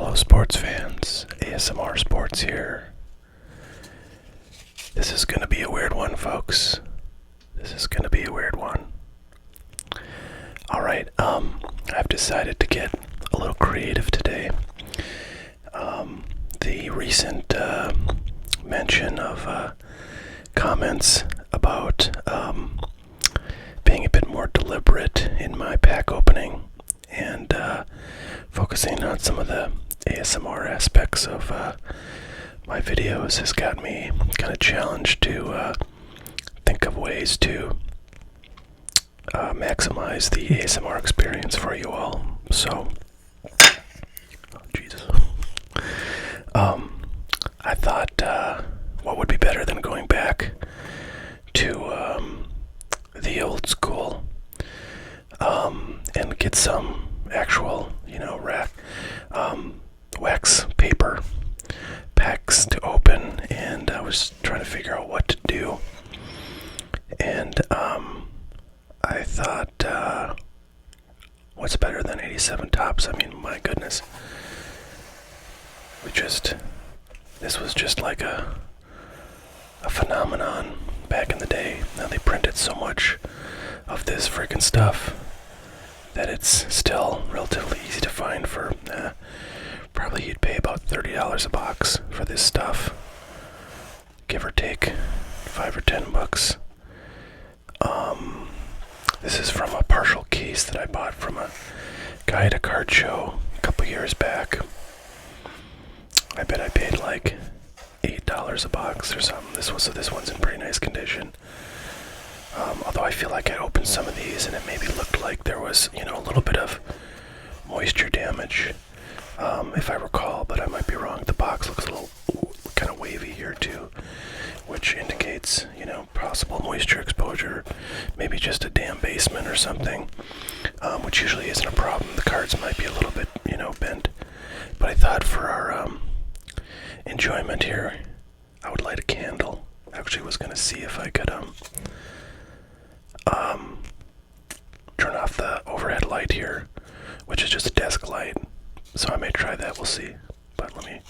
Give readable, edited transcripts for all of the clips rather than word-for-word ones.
Hello, sports fans. ASMR Sports here. This is going to be a weird one, folks. This is going to be a weird one. Alright, I've decided to get a little creative today. The recent mention of comments about being a bit more deliberate in my pack opening and focusing on some of the ASMR aspects of my videos has got me kind of challenged to think of ways to maximize the ASMR experience for you all. So, oh Jesus, I thought what would be better than going back to the old school and get some actual, wax paper packs to open, and I was trying to figure out what to do, and I thought, what's better than 87 Tops? I mean, my goodness, this was just like a phenomenon back in the day. Now they printed so much of this freaking stuff that it's still relatively easy to find for probably you'd pay about $30 a box for this stuff, give or take $5 or $10. This is from a partial case that I bought from a guy at a card show a couple years back. I bet I paid like $8 a box or something. This one's in pretty nice condition. Although I feel like I opened some of these and it maybe looked like there was, a little bit of moisture damage, if I recall, but I might be wrong. The box looks a little kind of wavy here too, which indicates, possible moisture exposure, maybe just a damp basement or something, which usually isn't a problem. The cards might be a little bit, bent, but I thought for our enjoyment here, I would light a candle. I actually was going to see if I could turn off the overhead light here, which is just a desk light, so I may try that. We'll see, but let me...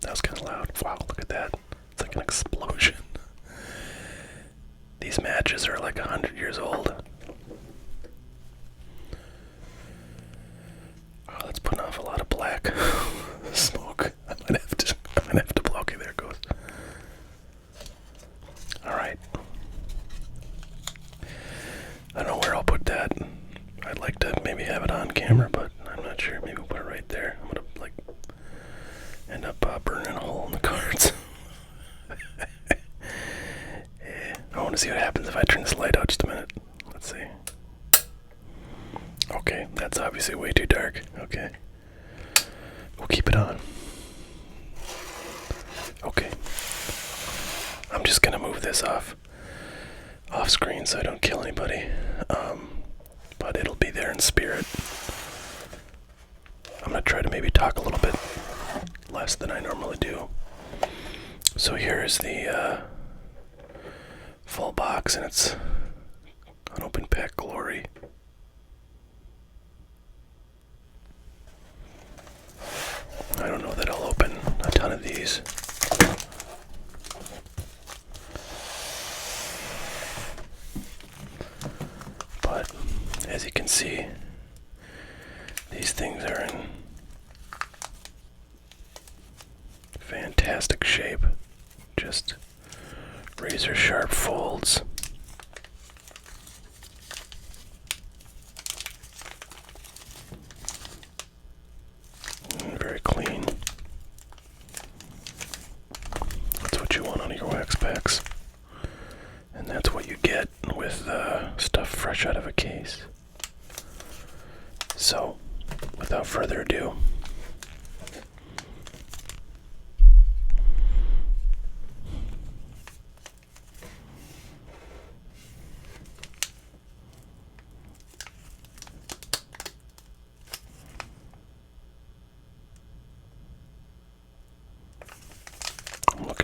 That was kind of loud. Wow, look at that. It's like an explosion. These matches are like 100 years old. Oh, that's putting off a lot of black smoke. I might have to blow. Okay, there it goes. Alright. I don't know where I'll put that. I'd like to maybe have it on camera, but I'm not sure. Maybe we'll put it right there. I'm gonna end up burning a hole in the cards. Yeah, I want to see what happens if I turn this light out just a minute. Let's see. Okay, that's obviously way too dark. Okay. We'll keep it on. Okay. I'm just gonna move this off screen so I don't kill anybody. But it'll be there in spirit. I'm gonna try to maybe talk a little bit less than I normally do. So here's the full box, and it's unopened pack glory. I don't know that I'll open a ton of these. But as you can see, these things are in fantastic shape. Just razor sharp folds. Very clean. That's what you want on your wax packs. And that's what you get with stuff fresh out of a case. So, without further ado,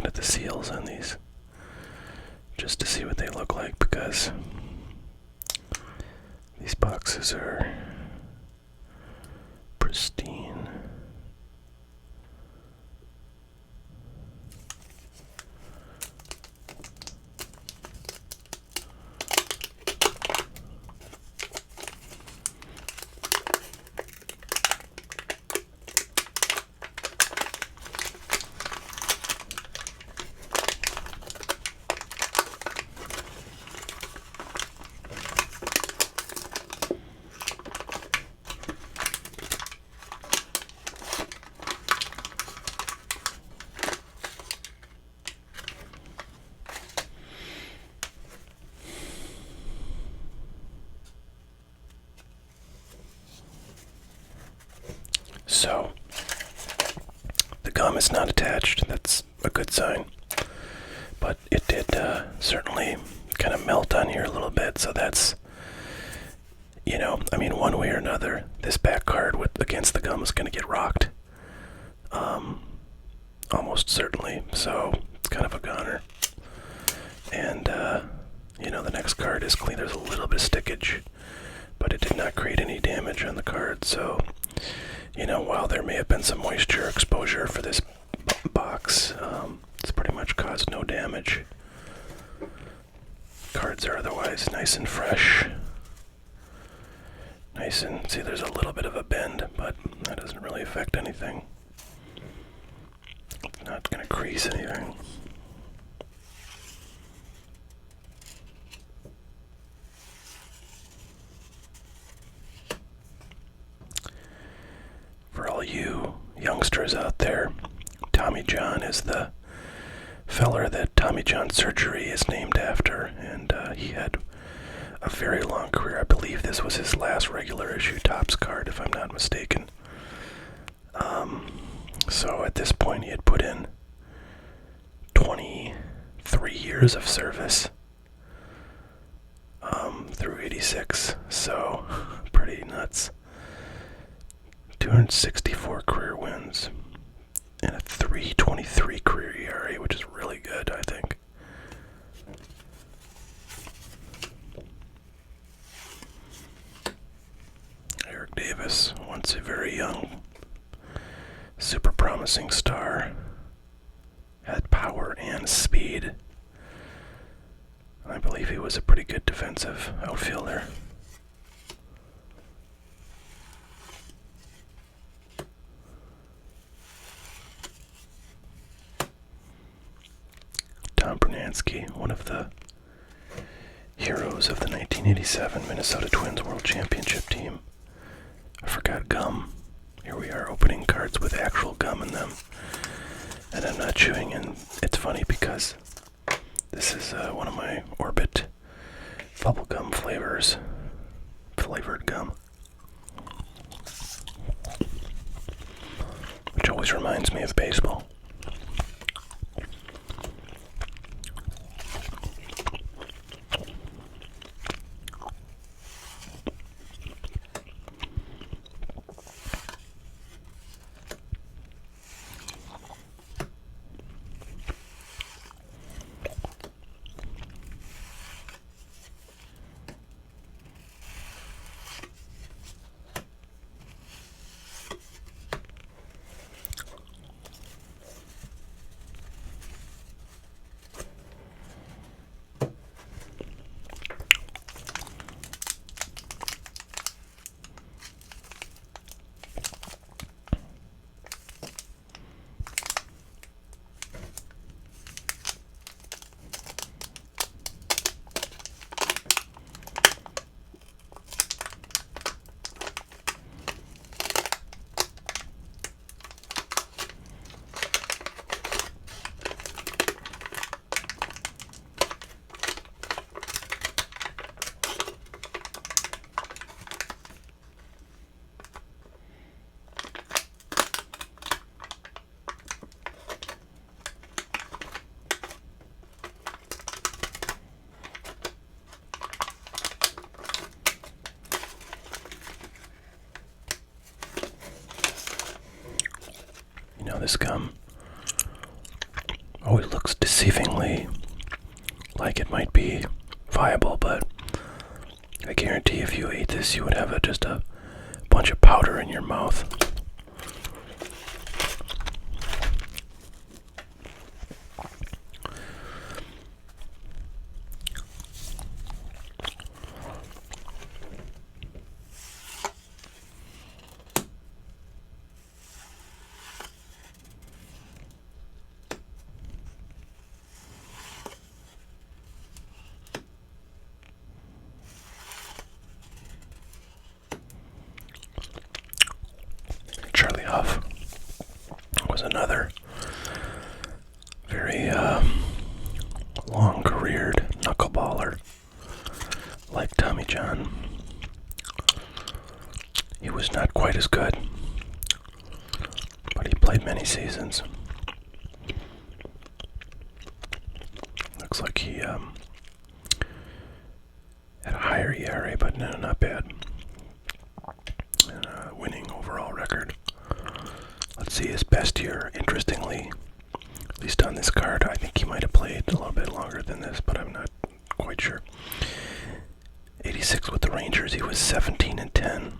at the seals on these just to see what they look like, because these boxes are pristine. So, the gum is not attached. That's a good sign. But it did certainly kind of melt on here a little bit, so that's, one way or another, this back card against the gum is going to get rocked. Almost certainly. So, it's kind of a goner. And, the next card is clean. There's a little bit of stickage, but it did not create any damage on the card, so while there may have been some moisture exposure for this box, it's pretty much caused no damage. Cards are otherwise nice and fresh. See, there's a little bit of a bend, but that doesn't really affect anything. It's not going to crease anything. For all you youngsters out there, Tommy John is the feller that Tommy John Surgery is named after, and he had a very long career. I believe this was his last regular issue Topps card, if I'm not mistaken. So at this point, he had put in 23 years of service through 86, so pretty nuts. 264 career wins and a 3.23 career ERA, which is really good, I think. Eric Davis, once a very young, super promising star, had power and speed. I believe he was a pretty good defensive outfielder. Tom Brunansky, one of the heroes of the 1987 Minnesota Twins World Championship team. I forgot gum. Here we are opening cards with actual gum in them. And I'm not chewing, and it's funny because this is one of my Orbit bubblegum flavored gum. Which always reminds me of baseball. This gum always looks deceivingly like it might be viable, but I guarantee if you ate this, you would have just a bunch of powder in your mouth. Charlie Huff was another very long-careered knuckleballer like Tommy John. He was not quite as good, but he played many seasons. Looks like he had a higher ERA, but no, not bad. And a winning overall record. Let's see his best year. Interestingly, at least on this card, I think he might have played a little bit longer than this, but I'm not quite sure. 86 with the Rangers, he was 17-10.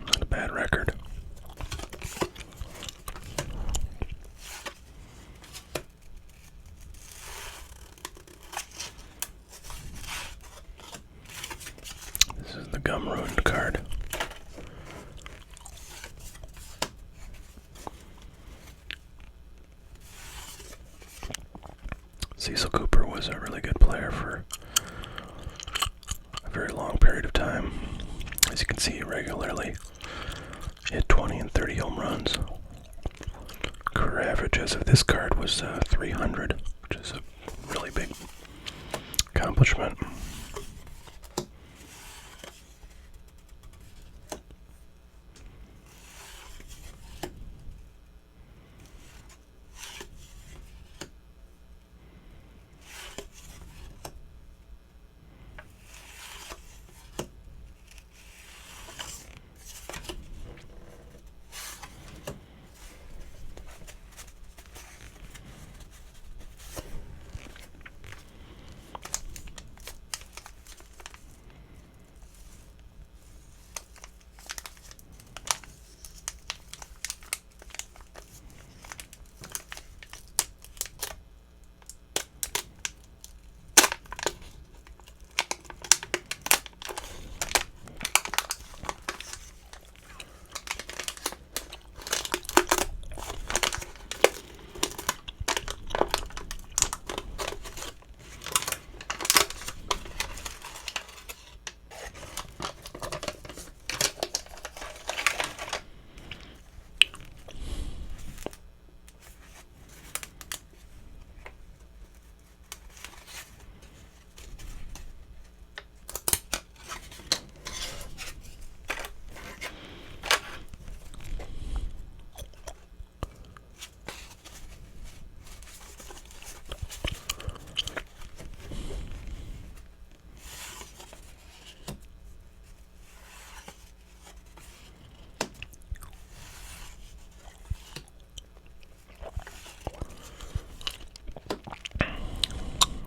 Not a bad record. This is the gum ruined card. Cecil Cooper was a really good player for a very long period of time. As you can see, he regularly hit 20 and 30 home runs. Career average as of this card was 300, which is a really big accomplishment.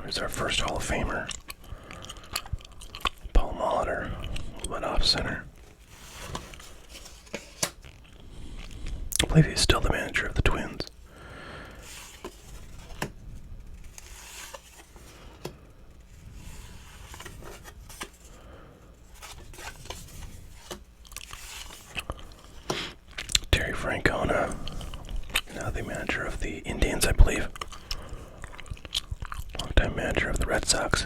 Here's our first Hall of Famer, Paul Molitor, a little bit off center. I believe he's still the manager of the Twins. Terry Francona, now the manager of the Indians, I believe. Longtime manager of the Red Sox.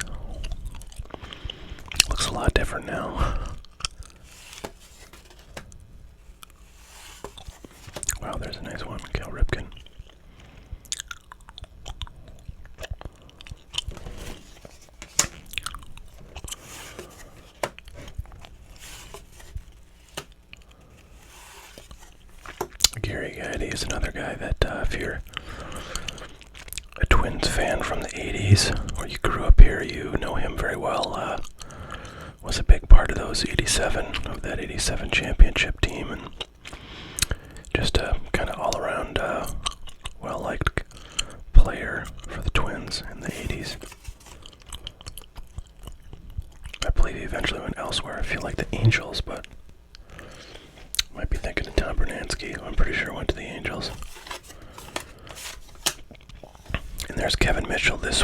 Looks a lot different now. Wow, there's a nice one, Cal Ripken. Gary Gadddy is another guy that if you're a Twins fan from the 80s, or you grew up here, you know him very well. Was a big part of those 87, of that 87 championship team, and just a kind of all-around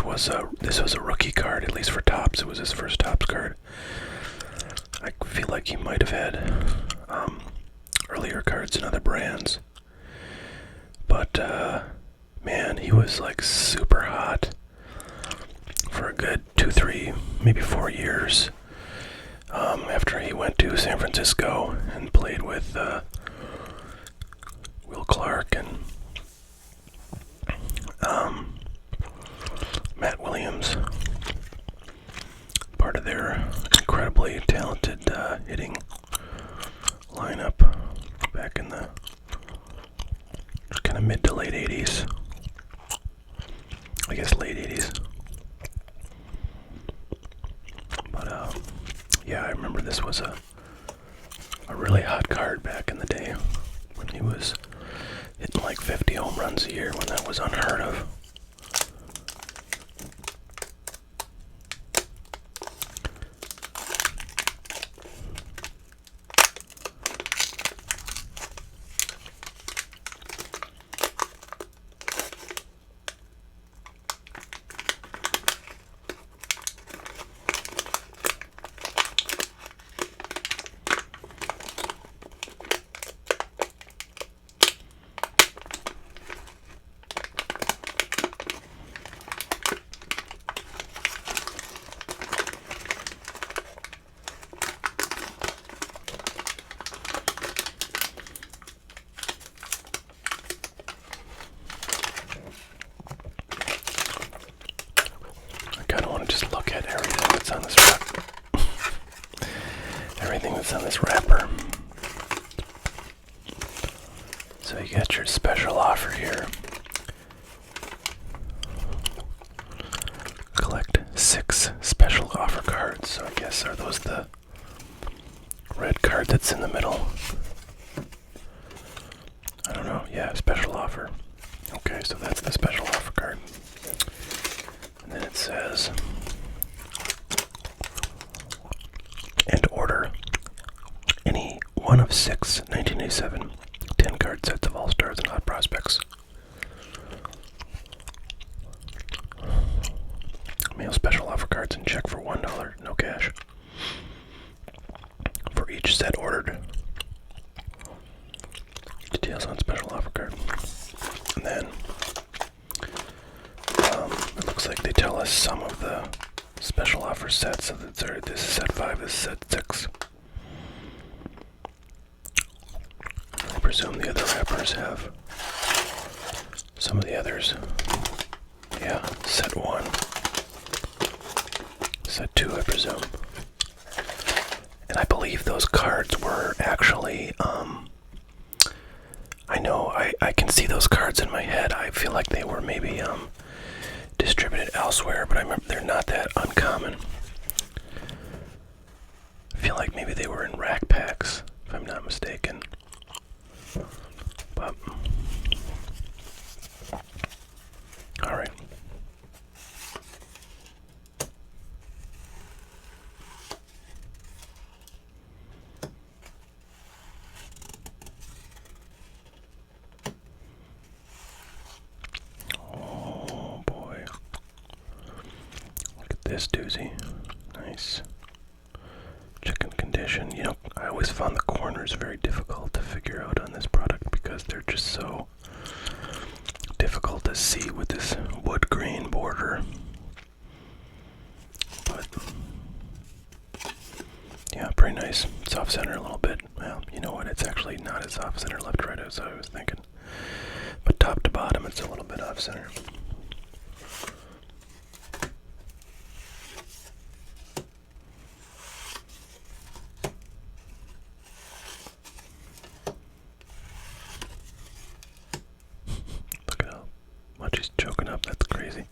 was a rookie card, at least for Topps. It was his first Topps card. I feel like he might have had earlier cards in other brands, but man, he was like super hot for a good 2, 3, maybe 4 years. After he went to San Francisco and played with Will Clark and Matt Williams, part of their incredibly talented hitting lineup back in the kind of mid to late 80s. I guess late 80s. But yeah, I remember this was a really hot card back in the day when he was hitting like 50 home runs a year, when that was unheard of. Just look at everything that's on this wrapper. So you got your special offer here. Collect 6 special offer cards. So I guess, are those the red card that's in the middle? I don't know. Yeah, special offer. Okay, so that's the special offer card. And then it says, and order any one of 6 1987 10-card sets of All-Stars and Hot Prospects. Mail special offer cards and check for $1, no cash, for each set ordered. Details on special offer card. And then it looks like they tell us some of the special offer sets. So this is set 5, this is set 6. I presume the other wrappers have some of the others. Yeah, set 1. Set 2, I presume. And I believe those cards were actually, I know, I can see those cards in my head. I feel like they were maybe distributed elsewhere, but I remember they're not that uncommon. I feel like maybe they were in rack packs, if I'm not mistaken. But all right. Oh boy. Look at this doozy. Nice. Chicken condition. You know, I always found the corners very difficult to figure out on this product because they're just so difficult to see with this wood grain border. But yeah, pretty nice. It's off center a little bit. Well, you know what? It's actually not as off center left to right as I was thinking. But top to bottom, it's a little bit off center. Look at how much he's choking up. That's crazy.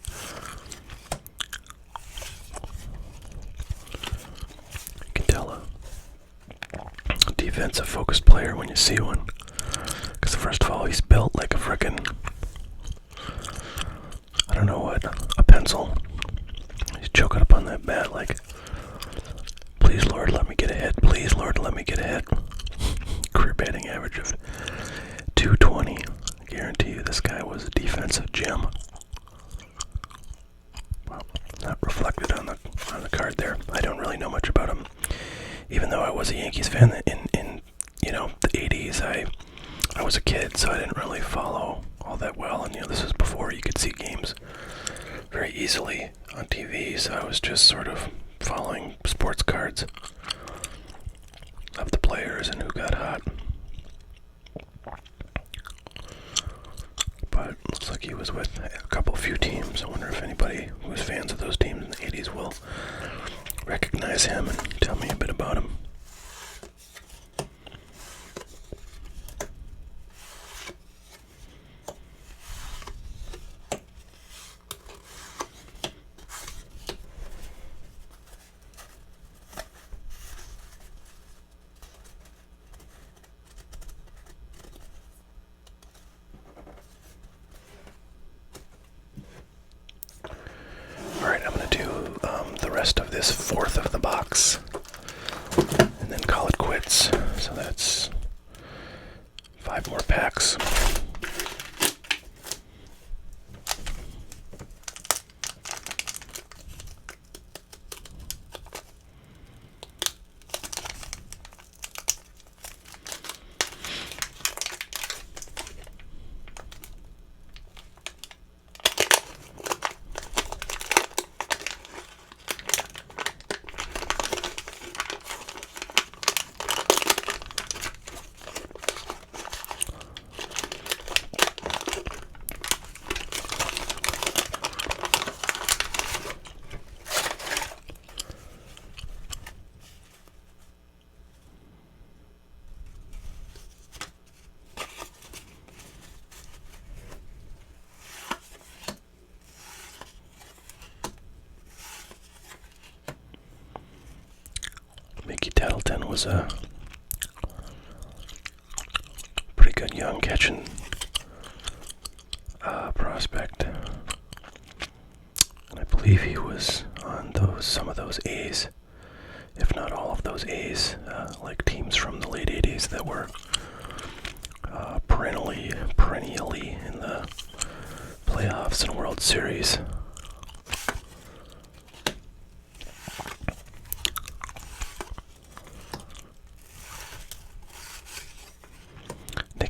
You can tell a defensive focused player when you see one. Because first of all, he's built like a frickin', I don't know what, a pencil. He's choking up on that bat like, please Lord, let me get ahead. Please Lord, let me get ahead. Career batting average of 220. I guarantee you this guy was a defensive gem. was a Yankees fan in the 80s. I was a kid, so I didn't really follow all that well. And this was before you could see games very easily on TV, so I was just sort of following sports cards of the players and who got hot. But looks like he was with a few teams. I wonder if anybody who was fans of those teams in the 80s will recognize him and tell me a bit about him. Rest of this fourth of the box and then call it quits. So that's 5 more packs. Mickey Tettleton was a pretty good young catching prospect, and I believe he was on some of those A's, if not all of those A's, like teams from the late 80s that were perennially in the playoffs and World Series.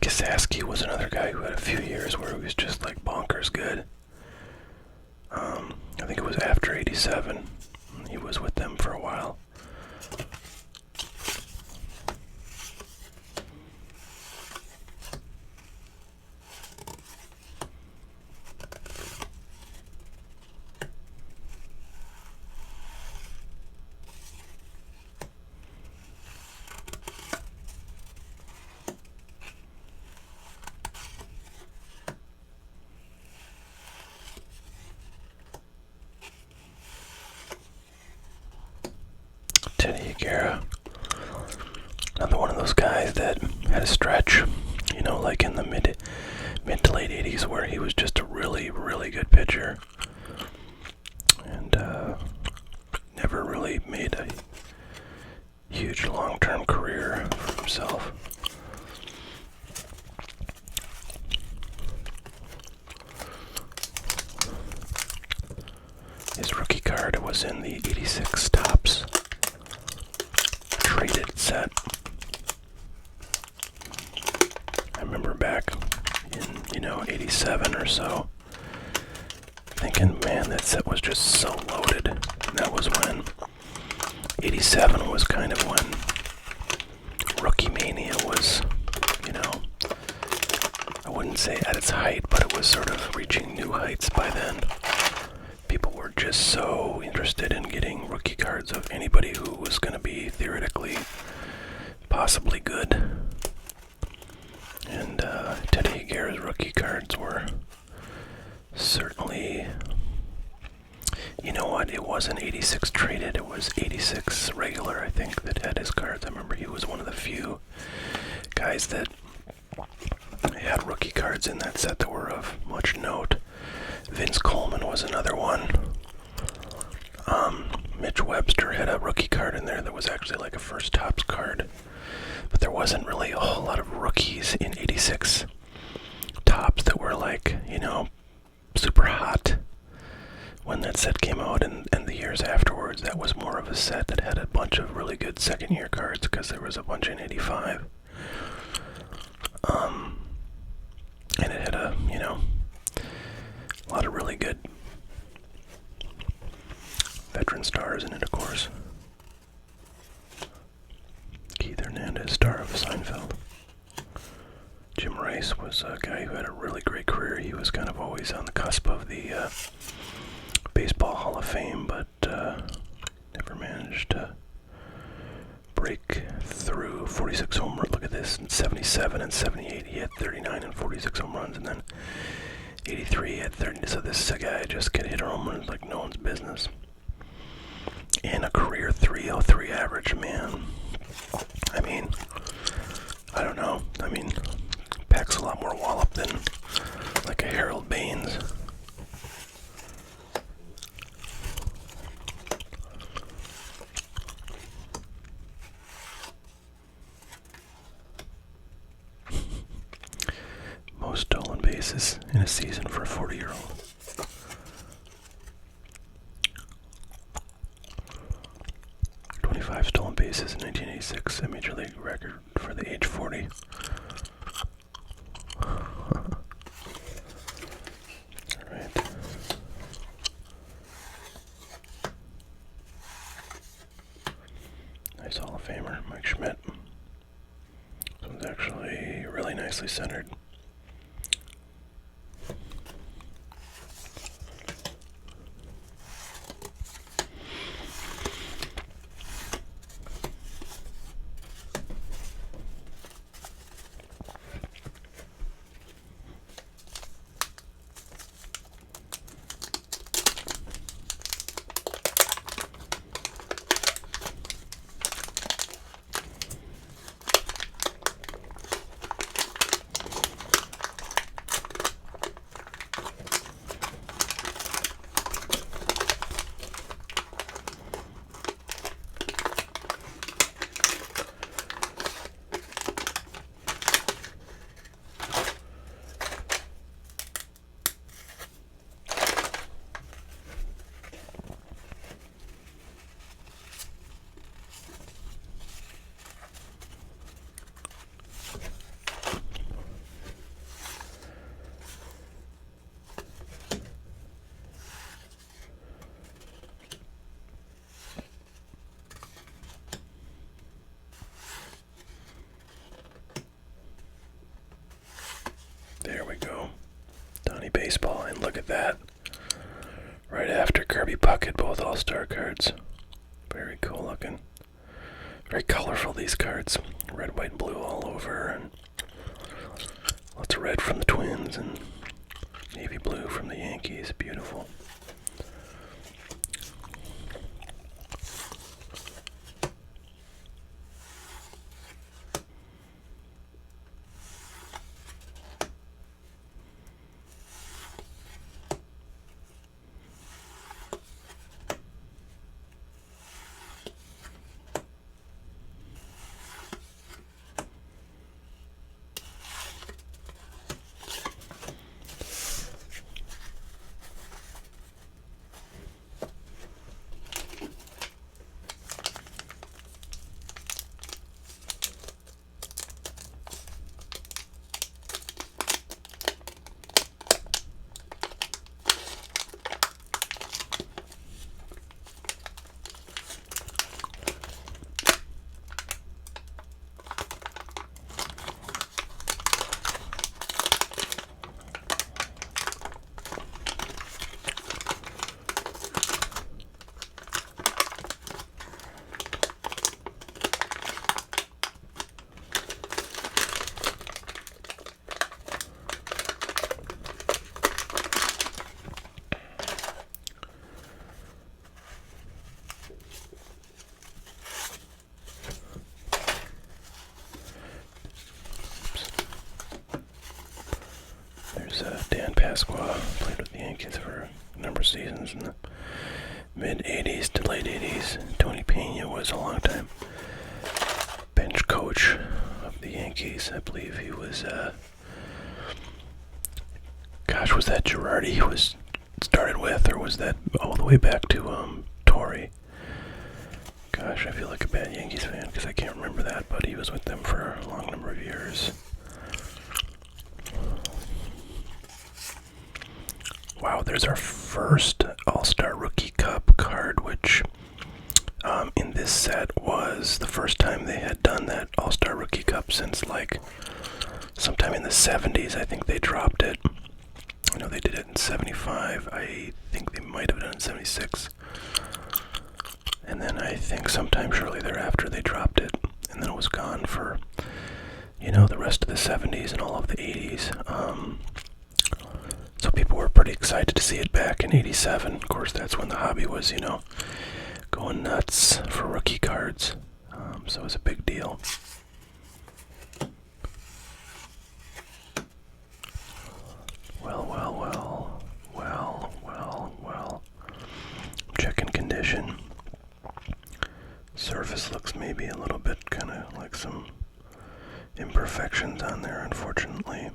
Saski was another guy who had a few years where he was just like bonkers good. I think it was after 87. He was with them for a while. Teddy Higuera, another one of those guys that had a stretch, like in the mid to late 80s where he was just a really, really good pitcher and never really made a huge long-term career for himself. His rookie card was in the 86 Topps traded set. I remember back in 87 or so thinking, man, that set was just so loaded. And that was when 87 was kind of when Rookie Mania was, I wouldn't say at its height, but it was sort of reaching new heights by then. People were just so interested in getting rookie cards of anybody who was going to be theoretically possibly good. And Teddy Higuera's rookie cards were certainly, it wasn't 86 traded, it was 86 regular, I think, that had his cards. I remember he was one of the few guys that had rookie cards in that set that were of much note. Vince Coleman was another one. Mitch Webster had a rookie card in there that was actually like a first Topps card. But there wasn't really a whole lot of rookies in 86 Topps that were like, super hot when that set came out, and the years afterwards, that was more of a set that had a bunch of really good second-year cards because there was a bunch in '85. And it had a lot of really good veteran stars in it, of course. Keith Hernandez, star of Seinfeld. Jim Rice was a guy who had a really great career. He was kind of always on the cusp of the Baseball Hall of Fame, but never managed to break through. 46 home runs. Look at this. In 77 and 78, he had 39 and 46 home runs, and then 83 had 30. So this is a guy just could hit home runs like no one's business. And a career 303 average, man. I mean, I don't know. I mean, packs a lot more wallop than like a Harold Baines. Most stolen bases in a season for a 40-year-old. Stolen bases in 1986, a major league record for the age 40. Alright. Nice Hall of Famer, Mike Schmidt. This one's actually really nicely centered. There we go. Donnie Baseball, and look at that. Right after Kirby Puckett, both All-Star cards. Very cool looking. Very colorful, these cards. Red, white, and blue all over, and lots of red from the Twins, and navy blue from the Yankees. Beautiful. Dan Pasqua played with the Yankees for a number of seasons in the mid-'80s to late '80s. Tony Pena was a long-time bench coach of the Yankees. I believe he was, was that Girardi who was started with, or was that all the way back to Torrey? Gosh, I feel like a bad Yankees fan because I can't remember that, but he was with them for a long number of years. Wow, there's our first All-Star Rookie Cup card, which in this set was the first time they had done that All-Star Rookie Cup since like sometime in the 70s. I think they dropped it. I know they did it in 75. I think they might have done it in 76. And then I think sometime shortly thereafter they dropped it. And then it was gone for, the rest of the 70s and all of the 80s. So people were pretty excited to see it back in 87. Of course, that's when the hobby was, going nuts for rookie cards. So it was a big deal. Well. Checking condition. Surface looks maybe a little bit kind of like some imperfections on there, unfortunately.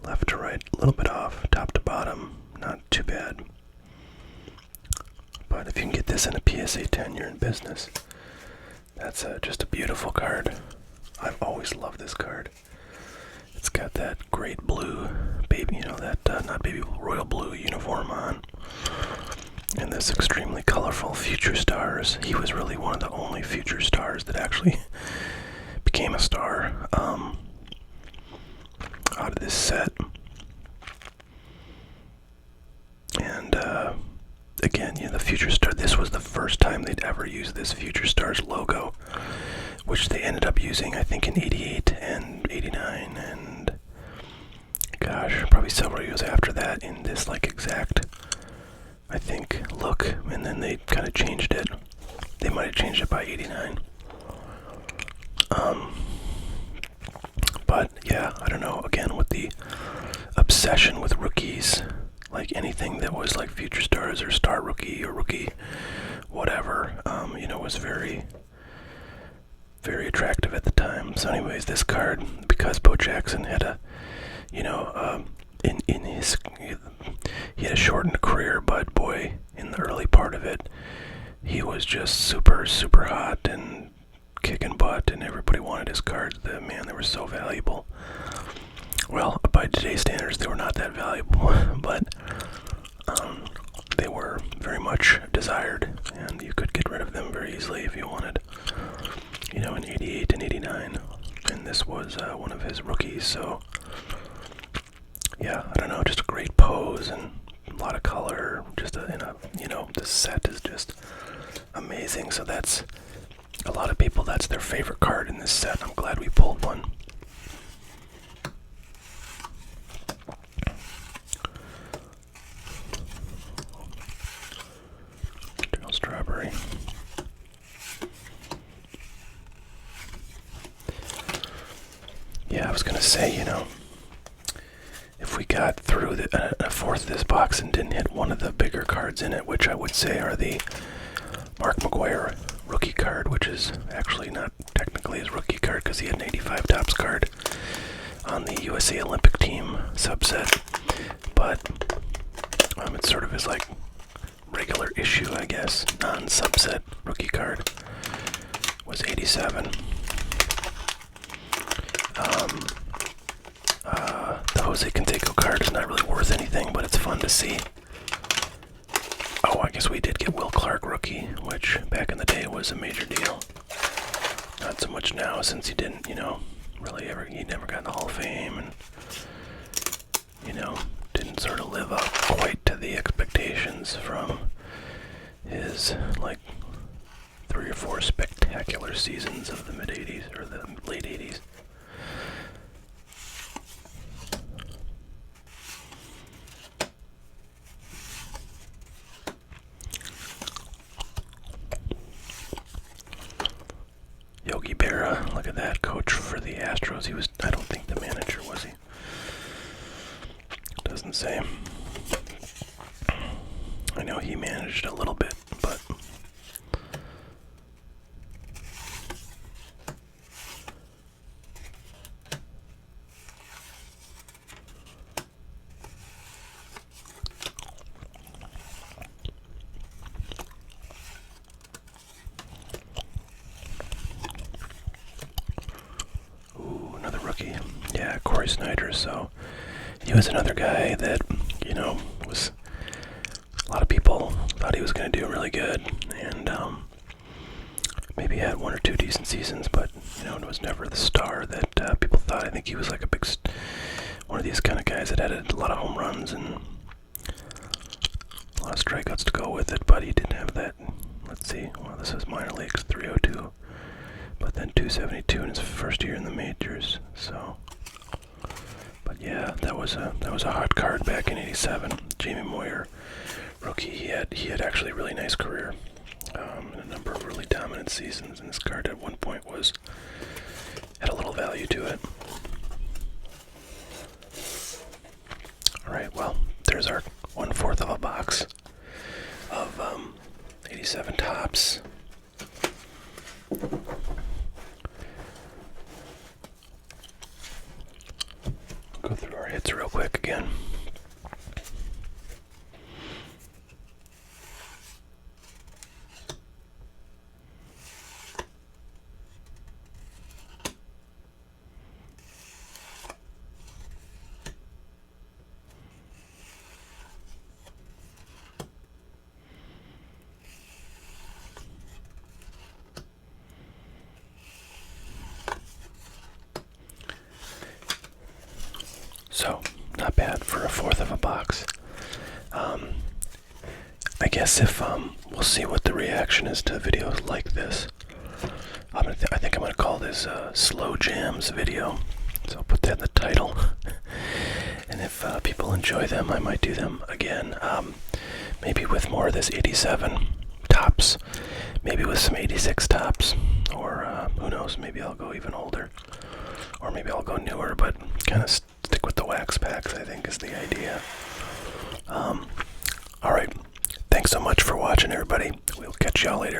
Left to right, a little bit off. Top to bottom, not too bad. But if you can get this in a PSA 10, you're in business. That's just a beautiful card. I've always loved this card. It's got that great blue, not baby, royal blue uniform on. And this extremely colorful Future Stars. He was really one of the only Future Stars that actually became a star out of this set. And again, the Future Star, this was the first time they'd ever used this Future Stars logo, which they ended up using, I think, in 88 and 89, and gosh, probably several years after that in this, exact, I think, look, and then they kind of changed it. They might have changed it by 89. But, yeah, I don't know, again, with the obsession with rookies, anything that was Future Stars or Star Rookie or Rookie whatever, was very, very attractive at the time. So anyways, this card, because Bo Jackson had a, in his, he had a shortened career, but boy, in the early part of it, he was just super, super hot and kicking butt, and everybody wanted his cards. They were so valuable. Well, by today's standards, they were not that valuable, but they were very much desired, and you could get rid of them very easily if you wanted, in 88 and 89, and this was one of his rookies, so, yeah, I don't know, just a great pose, and a lot of color, this set is just amazing, so that's, a lot of people, that's their favorite card in this set. I'm glad we pulled one. Strawberry. Yeah, I was gonna say, if we got through a fourth of this box and didn't hit one of the bigger cards in it, which I would say are the Mark McGwire rookie card, which is actually not technically his rookie card because he had an 85 Topps card on the USA Olympic team subset, but it's sort of his regular issue, I guess, non-subset rookie card was 87. The Jose Canseco card is not really worth anything, but it's fun to see. Oh, I guess we did get Will Clark rookie, which back in the day was a major deal. Not so much now, since he didn't, really he never got in the Hall of Fame, and, didn't sort of live up quite to the expectations from his, 3 or 4 spectacular seasons of the mid-80s, or the late 80s. Yogi Berra, look at that, coach for the Astros. He was, I don't think the manager, was he? Doesn't say. I know he managed a little bit, but rookie. Yeah, Corey Snyder. So he was another guy that, was a lot of people thought he was going to do really good, and maybe had one or two decent seasons, but it was never the star that people thought. I think he was like a big, one of these kind of guys that had a lot of home runs and a lot of strikeouts to go with it, but he didn't have that. Let's see. Well, this is minor leagues, 302, but then 272 in his first year in the majors. So, but yeah, that was a hot card back in '87. Jamie Moyer, rookie. He had actually a really nice career, and a number of really dominant seasons. And this card at one point had a little value to it. All right. Well, there's our 1/4 of a box of 87 Topps. Go through our hits real quick again. So, not bad for a 1/4 of a box. I guess if we'll see what the reaction is to videos like this. I think I'm going to call this Slow Jams video. So I'll put that in the title. And if people enjoy them, I might do them again. Maybe with more of this 87 Topps. Maybe with some 86 Topps. Or who knows, maybe I'll go even older. Or maybe I'll go newer, but kind of stick with the wax packs, I think, is the idea. Alright. Thanks so much for watching, everybody. We'll catch y'all later.